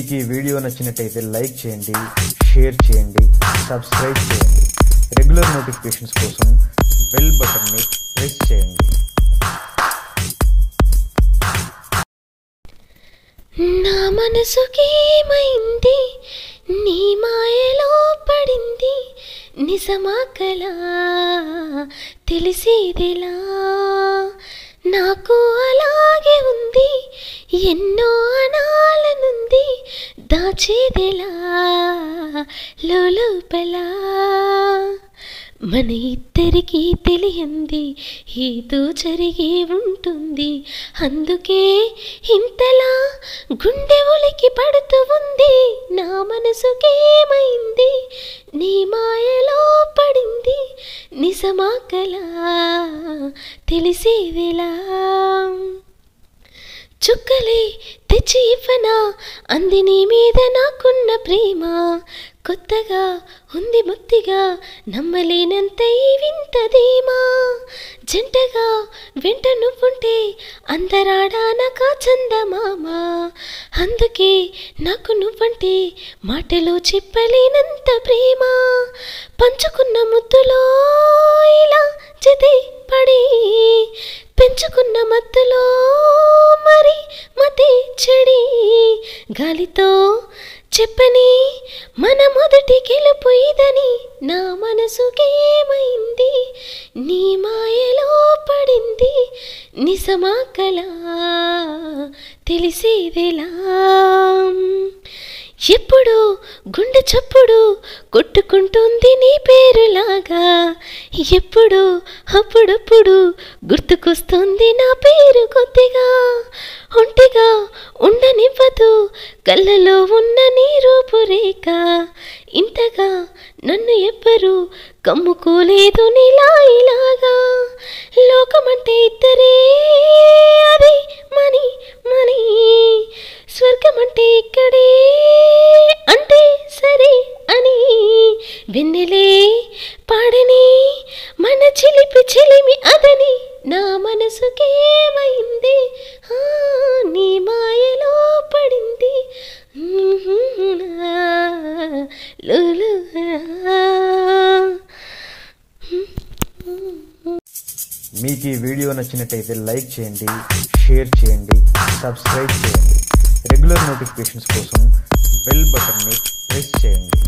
మీకు ఈ వీడియో నచ్చినట్లయితే లైక్ చేయండి, షేర్ చేయండి, సబ్స్క్రైబ్ చేయండి. రెగ్యులర్ నోటిఫికేషన్స్ కోసం బెల్ బటన్ని ప్రెస్ చేయండి. నా మనసుకేమైంది, నీ మాయలో పడింది, నిజమా కలా తెలిసేదిలా, నాకు అలాగే ఉంది, ఎన్నో అనాలనుంది, దాచేదిలా లోపల. మన ఇద్దరికీ తెలియంది ఏదో జరిగి ఉంటుంది, అందుకే ఇంతలా గుండె ఉలికి పడుతూ ఉంది. నా మనసుకేమైంది, నీ మాయలో పడింది, నిజమా కలా తెలిసేదిలా. చుక్కలే తెచ్చి ఇవ్వనా అంది నీ మీద నాకున్న ప్రేమ, కొత్తగా ఉంది ముత్తిగా నమ్మలేనంత ఈ వింతదేమా. జంటగా వెంట నువ్వుంటే అందరాడానక చందమామ, అందుకే నాకు నువ్వంటే మాటలో చెప్పలేనంత ప్రేమ. పంచుకున్న ముద్దులో ఇలా జతే పడి, పెంచుకున్న మత్తులో మరి మతే చెడి, గాలితో చెప్పని మన మొదటి గెలుపు ఇదని. నా మనసుకేమైంది, నీ మాయలో పడింది, నిజమా కలా తెలిసేదిలా. ఎప్పుడు గుండె చప్పుడు కొట్టుకుంటుంది నీ పేరులాగా, ఎప్పుడు అప్పుడప్పుడు గుర్తుకొస్తుంది నా పేరు కొద్దిగా. ఒంటిగా ఉండనివ్వదు కళ్ళలో ఉన్న నీ రూపురేఖ, ఇంతగా నన్ను ఎవ్వరు కమ్ముకోలేదు నీలా ఇలాగా. లోకమంటే ఇద్దరే అది మని మని, స్వర్గమంటే ఇక్కడే అంటే సరే అని. వెన్నెలే పాడని మన చిలిపి చిలిమి అదని. నా మనసుకేమైంది, నీ మాయలో పడింది. మీకు ఈ వీడియో నచ్చినట్లయితే లైక్ చేయండి, షేర్ చేయండి, సబ్స్క్రైబ్ చేయండి. రెగ్యులర్ నోటిఫికేషన్స్ కోసం బెల్ బటన్ని ప్రెస్ చేయండి.